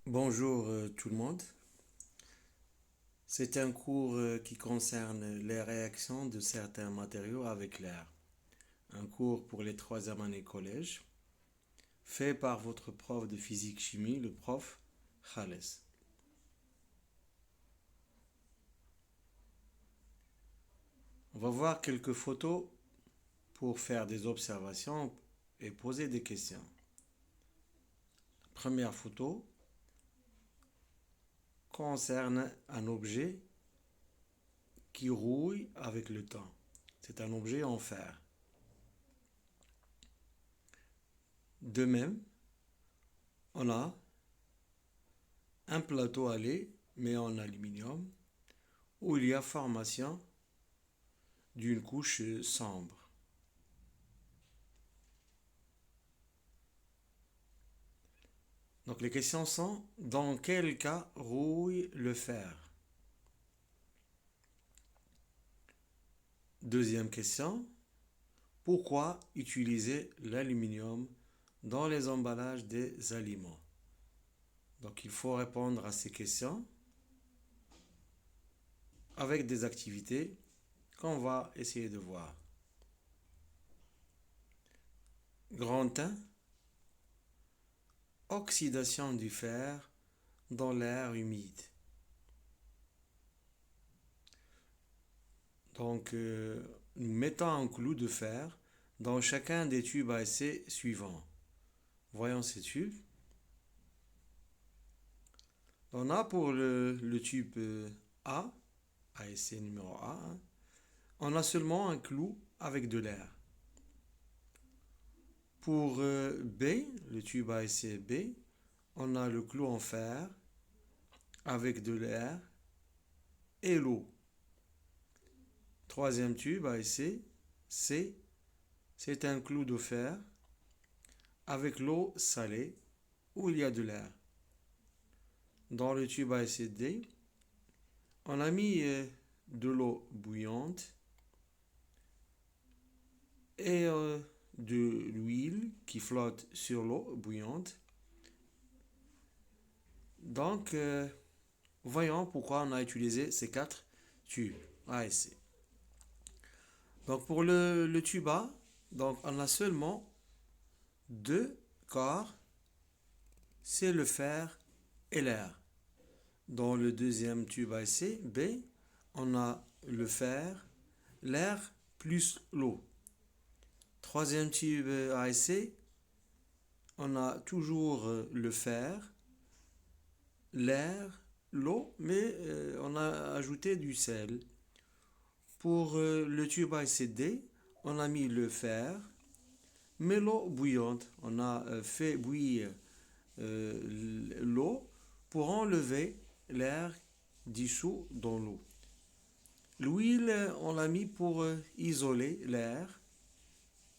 Bonjour tout le monde. C'est un cours qui concerne les réactions de certains matériaux avec l'air. Un cours pour les troisième années collège, fait par votre prof de physique-chimie, le prof Khales. On va voir quelques photos pour faire des observations et poser des questions. Première photo concerne un objet qui rouille avec le temps. C'est un objet en fer. De même, on a un plateau à lait, mais en aluminium, où il y a formation d'une couche sombre. Donc les questions sont, dans quel cas rouille le fer? Deuxième question, pourquoi utiliser l'aluminium dans les emballages des aliments? Donc il faut répondre à ces questions avec des activités qu'on va essayer de voir. Grand 1, oxydation du fer dans l'air humide. Donc, nous mettons un clou de fer dans chacun des tubes à essai suivants. Voyons ces tubes. On a pour le tube A, à essai numéro A, hein, on a seulement un clou avec de l'air. Pour B, le tube à essai B, on a le clou en fer avec de l'air et l'eau. Troisième tube à essai C, c'est un clou de fer avec l'eau salée où il y a de l'air. Dans le tube à essai D, on a mis de l'eau bouillante et de l'huile qui flotte sur l'eau bouillante. Donc, voyons pourquoi on a utilisé ces quatre tubes A et C. Donc, pour le tube A, donc, on a seulement deux corps, c'est le fer et l'air. Dans le deuxième tube A et C, B, on a le fer, l'air plus l'eau. Troisième tube A et C, on a toujours le fer, l'air, l'eau, mais on a ajouté du sel. Pour le tube A et C D, on a mis le fer, mais l'eau bouillante. On a fait bouillir l'eau pour enlever l'air dissous dans l'eau. L'huile, on l'a mis pour isoler l'air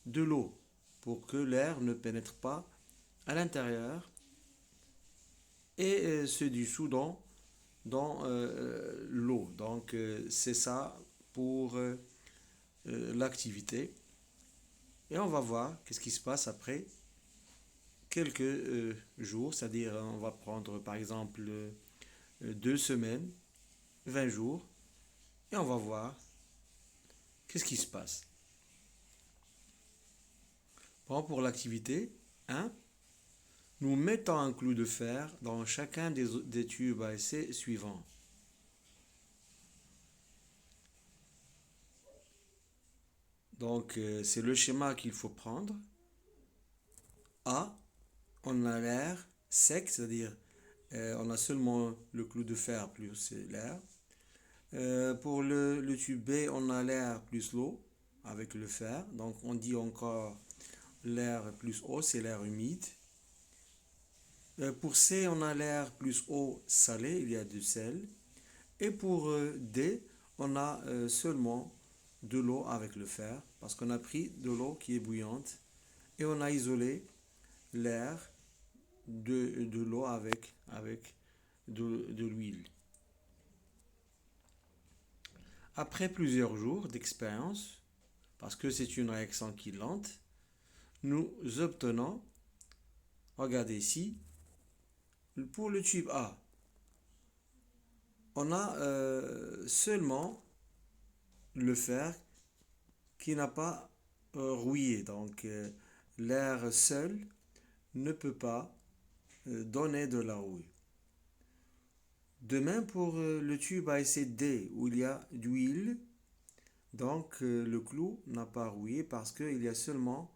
de l'eau, pour que l'air ne pénètre pas à l'intérieur et se dissout dans l'eau. Donc c'est ça pour l'activité. Et on va voir qu'est-ce qui se passe après quelques jours, c'est-à-dire on va prendre par exemple 2 semaines, 20 jours, et on va voir qu'est-ce qui se passe. Bon, pour l'activité 1, nous mettons un clou de fer dans chacun des tubes à essai suivants. Donc, c'est le schéma qu'il faut prendre. A, on a l'air sec, c'est-à-dire on a seulement le clou de fer plus l'air. Pour le tube B, on a l'air plus l'eau avec le fer. Donc, on dit encore l'air plus eau, c'est l'air humide. Pour C, on a l'air plus eau salée, il y a du sel. Et pour D, on a seulement de l'eau avec le fer, parce qu'on a pris de l'eau qui est bouillante et on a isolé l'air de l'eau avec de l'huile. Après plusieurs jours d'expérience, parce que c'est une réaction qui est lente, nous obtenons, regardez ici, Pour le tube A, on a seulement le fer qui n'a pas rouillé. Donc l'air seul ne peut pas donner de la rouille. De même pour le tube ACD où il y a d'huile, donc le clou n'a pas rouillé parce qu'il y a seulement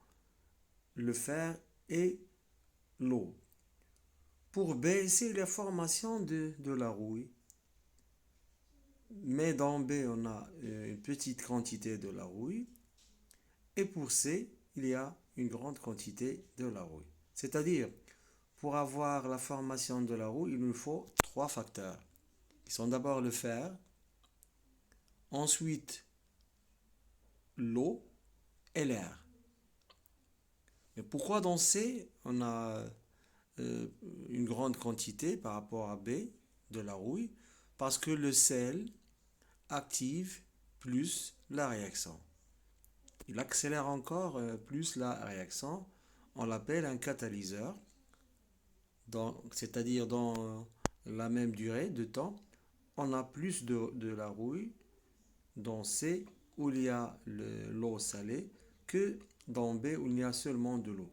le fer et l'eau. Pour B, c'est la formation de la rouille. Mais dans B, on a une petite quantité de la rouille. Et pour C, il y a une grande quantité de la rouille. C'est-à-dire, pour avoir la formation de la rouille, il nous faut trois facteurs. Qui sont d'abord le fer, ensuite l'eau et l'air. Mais pourquoi dans C, on a une grande quantité par rapport à B de la rouille? Parce que le sel active plus la réaction. Il accélère encore plus la réaction. On l'appelle un catalyseur. C'est-à-dire dans la même durée de temps, on a plus de la rouille dans C où il y a l'eau salée que dans B où il y a seulement de l'eau.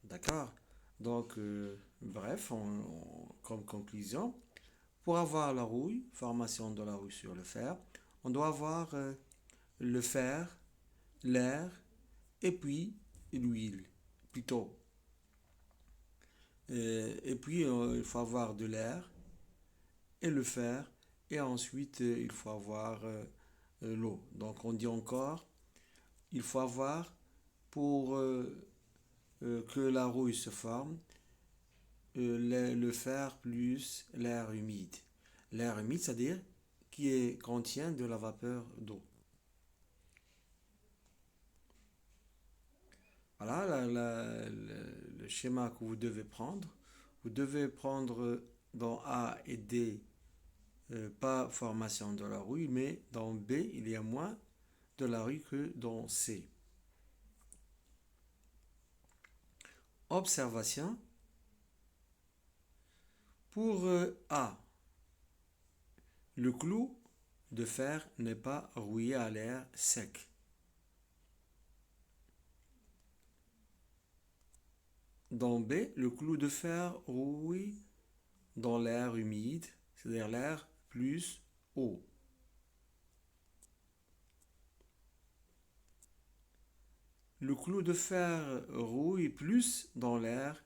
D'accord? Donc, bref, comme conclusion, pour avoir la rouille, formation de la rouille sur le fer, on doit avoir le fer, l'air et puis l'huile, plutôt. Et puis, il faut avoir de l'air et le fer. Et ensuite, il faut avoir l'eau. Donc, on dit encore, il faut avoir, pour que la rouille se forme, le fer plus l'air humide. L'air humide, c'est-à-dire qui contient de la vapeur d'eau. Voilà le schéma que vous devez prendre. Vous devez prendre dans A et D pas formation de la rouille, mais dans B, il y a moins de la rouille que dans C. Observation. Pour A, le clou de fer n'est pas rouillé à l'air sec. Dans B, le clou de fer rouille dans l'air humide, c'est-à-dire l'air plus eau. Le clou de fer rouille plus dans l'air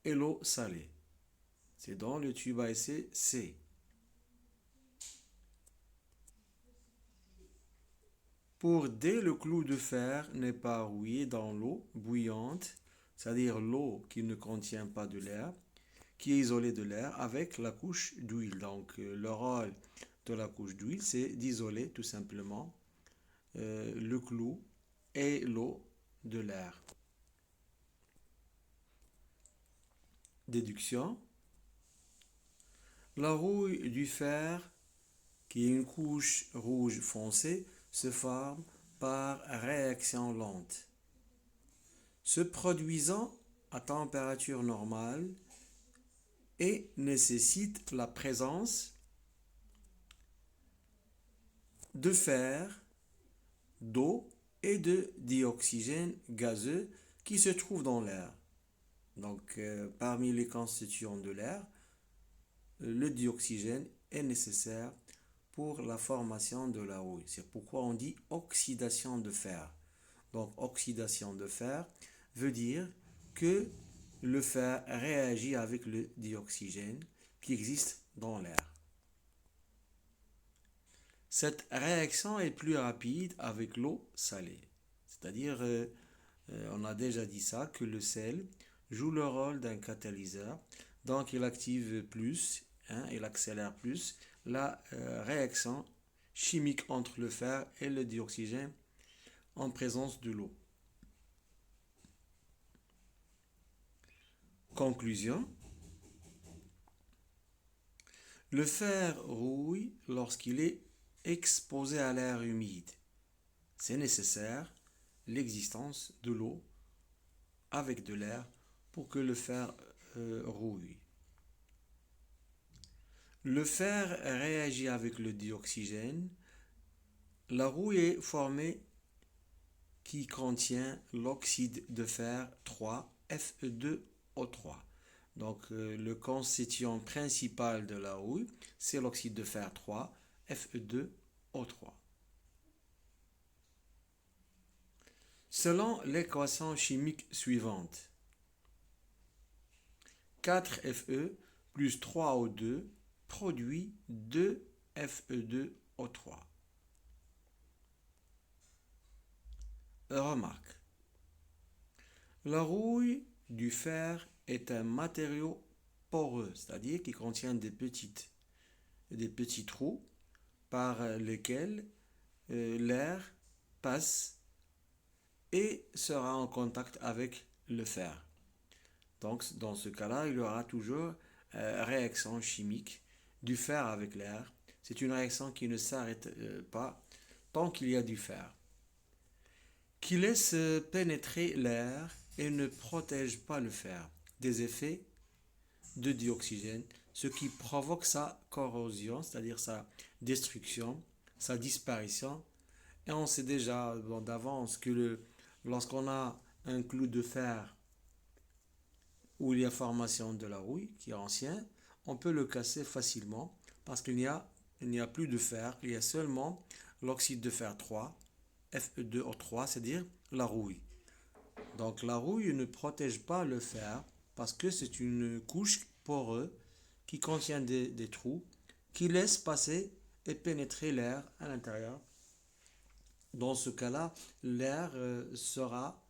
et l'eau salée. C'est dans le tube à essai C. Pour D, le clou de fer n'est pas rouillé dans l'eau bouillante, c'est-à-dire l'eau qui ne contient pas de l'air, qui est isolée de l'air avec la couche d'huile. Donc le rôle de la couche d'huile, c'est d'isoler tout simplement le clou et l'eau de l'air. Déduction. La rouille du fer, qui est une couche rouge foncée, se forme par réaction lente, se produisant à température normale et nécessite la présence de fer, d'eau et de dioxygène gazeux qui se trouvent dans l'air. Donc, parmi les constituants de l'air, le dioxygène est nécessaire pour la formation de la rouille. C'est pourquoi on dit oxydation de fer. Donc, oxydation de fer veut dire que le fer réagit avec le dioxygène qui existe dans l'air. Cette réaction est plus rapide avec l'eau salée. C'est-à-dire, on a déjà dit ça, que le sel joue le rôle d'un catalyseur. Donc, il active plus, il accélère plus la réaction chimique entre le fer et le dioxygène en présence de l'eau. Conclusion. Le fer rouille lorsqu'il est exposé à l'air humide. C'est nécessaire l'existence de l'eau avec de l'air pour que le fer rouille. Le fer réagit avec le dioxygène. La rouille est formée qui contient l'oxyde de fer 3, Fe2O3. Donc le constituant principal de la rouille, c'est l'oxyde de fer 3, Fe2O3. Selon l'équation chimique suivante, 4Fe plus 3O2 produit 2Fe2O3. Remarque, la rouille du fer est un matériau poreux, c'est-à-dire qui contient des petits trous par lesquels l'air passe et sera en contact avec le fer. Donc, dans ce cas-là, il y aura toujours réaction chimique du fer avec l'air. C'est une réaction qui ne s'arrête pas tant qu'il y a du fer, qui laisse pénétrer l'air et ne protège pas le fer des effets de dioxygène, ce qui provoque sa corrosion, c'est-à-dire sa destruction, sa disparition. Et on sait déjà d'avance que lorsqu'on a un clou de fer où il y a formation de la rouille, qui est ancien, on peut le casser facilement parce qu'il n'y a plus de fer, il y a seulement l'oxyde de fer 3, Fe2O3, c'est-à-dire la rouille. Donc la rouille ne protège pas le fer parce que c'est une couche poreuse qui contient des trous qui laisse passer et pénétrer l'air à l'intérieur. Dans ce cas-là, l'air sera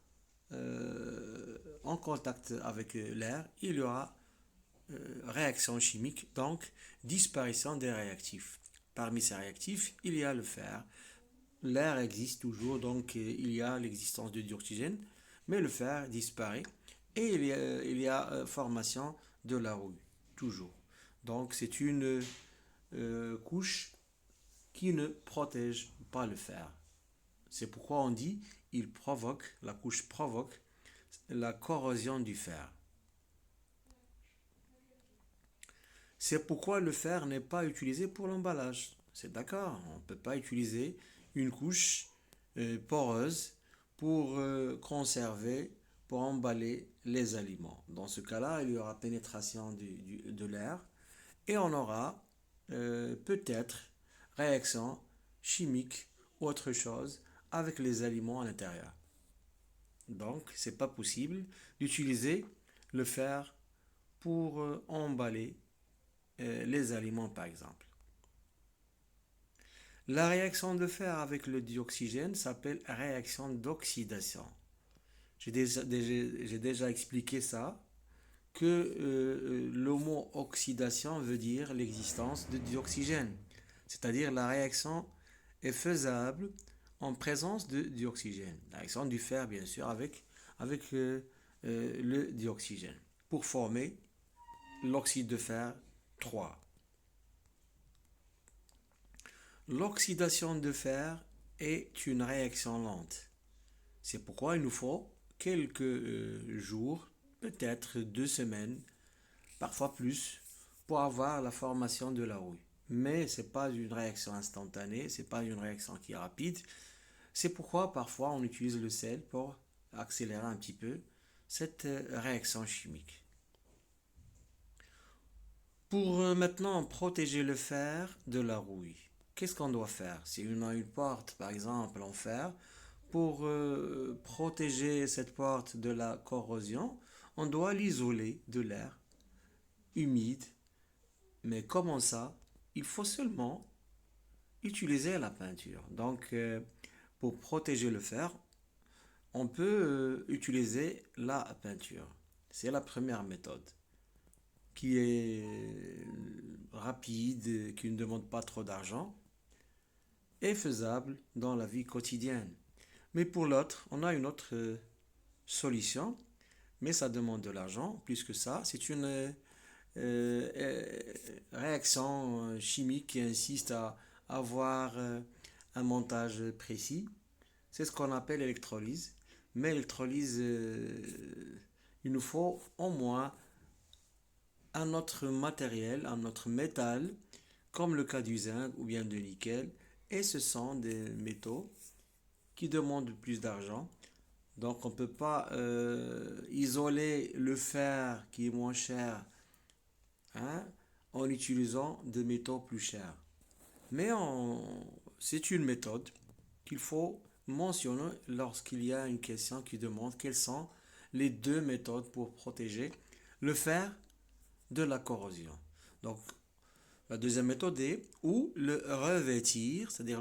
en contact avec l'air, il y aura réaction chimique, donc disparition des réactifs. Parmi ces réactifs, il y a le fer. L'air existe toujours, donc il y a l'existence de dioxygène, mais le fer disparaît et il y a formation de la rouille, toujours. Donc c'est une couche qui ne protège pas le fer. C'est pourquoi on dit la couche provoque la corrosion du fer. C'est pourquoi le fer n'est pas utilisé pour l'emballage. C'est d'accord, on ne peut pas utiliser une couche poreuse pour conserver, pour emballer les aliments. Dans ce cas-là, il y aura pénétration de l'air et on aura peut-être réaction chimique ou autre chose avec les aliments à l'intérieur. Donc, c'est pas possible d'utiliser le fer pour emballer les aliments, par exemple. La réaction de fer avec le dioxygène s'appelle réaction d'oxydation. J'ai déjà expliqué ça, que le mot oxydation veut dire l'existence de dioxygène. C'est-à-dire la réaction est faisable en présence de dioxygène. La réaction du fer, bien sûr, avec le dioxygène pour former l'oxyde de fer 3. L'oxydation de fer est une réaction lente. C'est pourquoi il nous faut quelques jours, peut-être 2 semaines, parfois plus, pour avoir la formation de la rouille. Mais ce n'est pas une réaction instantanée, ce n'est pas une réaction qui est rapide. C'est pourquoi parfois on utilise le sel pour accélérer un petit peu cette réaction chimique. Pour maintenant protéger le fer de la rouille, qu'est-ce qu'on doit faire? Si on a une porte, par exemple, en fer, pour protéger cette porte de la corrosion, on doit l'isoler de l'air humide. Mais comment ça? Il faut seulement utiliser la peinture. Donc, pour protéger le fer, on peut utiliser la peinture. C'est la première méthode qui est rapide, qui ne demande pas trop d'argent et faisable dans la vie quotidienne. Mais pour l'autre, on a une autre solution, mais ça demande de l'argent. Plus que ça, c'est une réaction chimique qui insiste à avoir un montage précis. C'est ce qu'on appelle électrolyse. Mais électrolyse, il nous faut au moins un autre matériel, un autre métal comme le cas du zinc ou bien du nickel, et ce sont des métaux qui demandent plus d'argent. Donc on ne peut pas isoler le fer qui est moins cher, hein, en utilisant des métaux plus chers. Mais c'est une méthode qu'il faut mentionner lorsqu'il y a une question qui demande quelles sont les deux méthodes pour protéger le fer de la corrosion. Donc la deuxième méthode est ou le revêtir, c'est-à-dire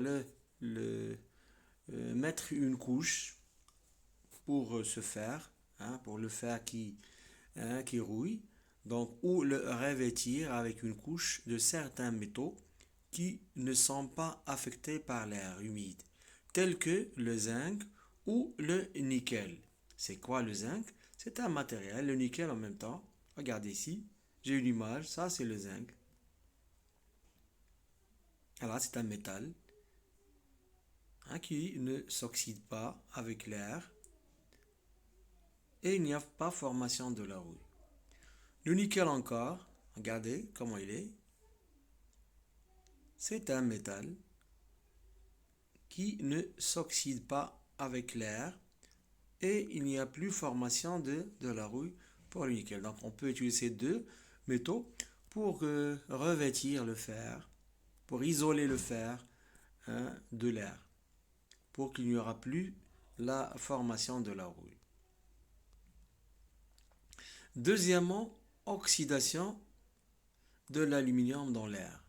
mettre une couche pour ce fer, hein, pour le fer qui rouille, donc ou le revêtir avec une couche de certains métaux qui ne sont pas affectés par l'air humide, tels que le zinc ou le nickel. C'est quoi le zinc? C'est un matériel, le nickel en même temps. Regardez ici, j'ai une image, ça c'est le zinc. Alors c'est un métal, hein, qui ne s'oxyde pas avec l'air et il n'y a pas formation de la rouille. Le nickel encore, regardez comment il est. C'est un métal qui ne s'oxyde pas avec l'air et il n'y a plus formation de la rouille pour le nickel. Donc on peut utiliser ces deux métaux pour revêtir le fer, pour isoler le fer, hein, de l'air, pour qu'il n'y aura plus la formation de la rouille. Deuxièmement, oxydation de l'aluminium dans l'air.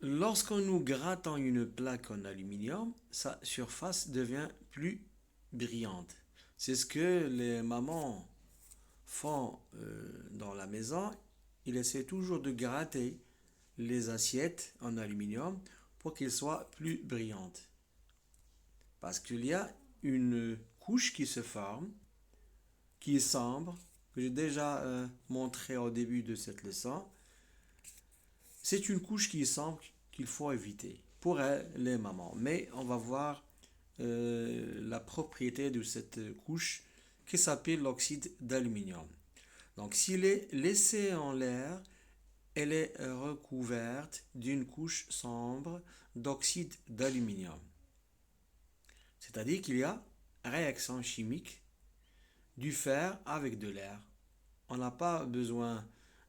Lorsque nous grattons une plaque en aluminium, sa surface devient plus brillante. C'est ce que les mamans font dans la maison. Ils essaient toujours de gratter les assiettes en aluminium pour qu'elles soient plus brillantes. Parce qu'il y a une couche qui se forme, qui est sombre, que j'ai déjà montré au début de cette leçon. C'est une couche qui est sombre qu'il faut éviter pour les mamans. Mais on va voir la propriété de cette couche qui s'appelle l'oxyde d'aluminium. Donc s'il est laissé en l'air, elle est recouverte d'une couche sombre d'oxyde d'aluminium. C'est-à-dire qu'il y a réaction chimique du fer avec de l'air. On n'a pas besoin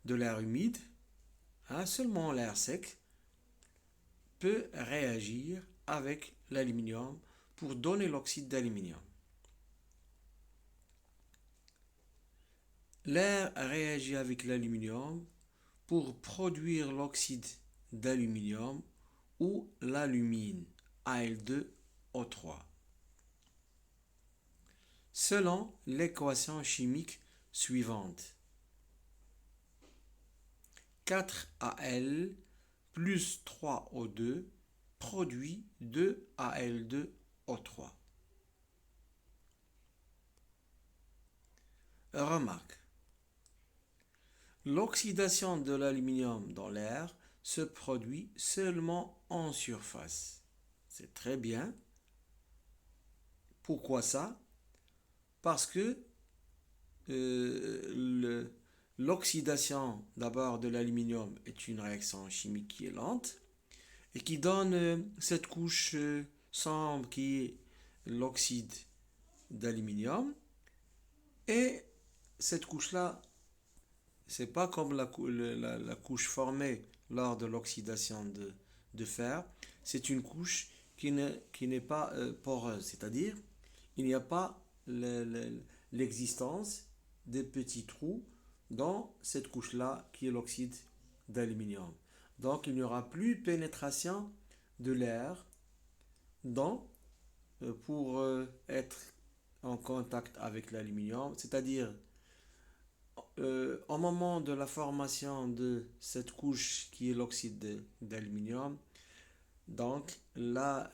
de l'air humide, hein, seulement l'air sec peut réagir avec l'aluminium pour donner l'oxyde d'aluminium. L'air réagit avec l'aluminium pour produire l'oxyde d'aluminium ou l'alumine, Al2O3. Selon l'équation chimique suivante. 4Al plus 3O2 produit 2Al2O3. Remarque. L'oxydation de l'aluminium dans l'air se produit seulement en surface. C'est très bien. Pourquoi ça? Parce que l'oxydation d'abord de l'aluminium est une réaction chimique qui est lente et qui donne cette couche sombre qui est l'oxyde d'aluminium. Et cette couche-là, c'est pas comme la couche formée lors de l'oxydation de fer. C'est une couche qui n'est pas poreuse, c'est-à-dire il n'y a pas l'existence des petits trous dans cette couche-là qui est l'oxyde d'aluminium. Donc il n'y aura plus pénétration de l'air pour être en contact avec l'aluminium, c'est-à-dire au moment de la formation de cette couche qui est l'oxyde d'aluminium, donc la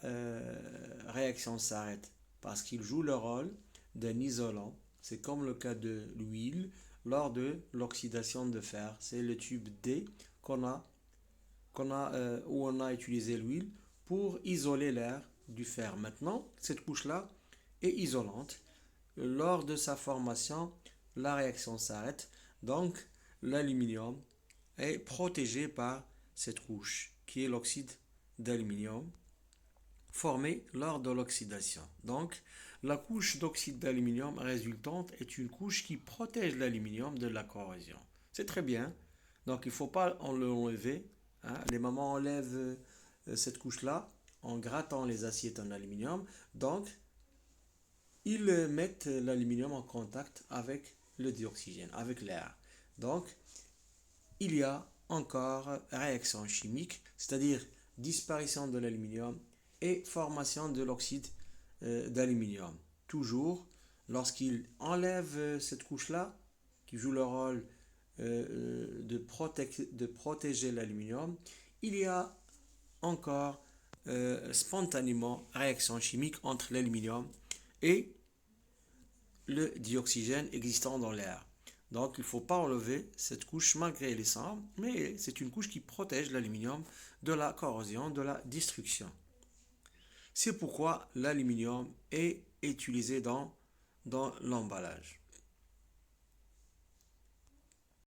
réaction s'arrête parce qu'il joue le rôle d'un isolant. C'est comme le cas de l'huile lors de l'oxydation de fer. C'est le tube D où on a utilisé l'huile pour isoler l'air du fer. Maintenant, cette couche-là est isolante. Lors de sa formation, la réaction s'arrête. Donc, l'aluminium est protégé par cette couche qui est l'oxyde d'aluminium formé lors de l'oxydation. Donc, la couche d'oxyde d'aluminium résultante est une couche qui protège l'aluminium de la corrosion. C'est très bien. Donc, il ne faut pas l'enlever. Hein. Les mamans enlèvent cette couche-là en grattant les assiettes en aluminium. Donc, ils mettent l'aluminium en contact avec le dioxygène, avec l'air. Donc, il y a encore réaction chimique, c'est-à-dire disparition de l'aluminium et formation de l'oxyde d'aluminium. Toujours, lorsqu'il enlève cette couche-là, qui joue le rôle de protéger l'aluminium, il y a encore spontanément réaction chimique entre l'aluminium et le dioxygène existant dans l'air. Donc il ne faut pas enlever cette couche malgré les cendres, mais c'est une couche qui protège l'aluminium de la corrosion, de la destruction. C'est pourquoi l'aluminium est utilisé dans l'emballage.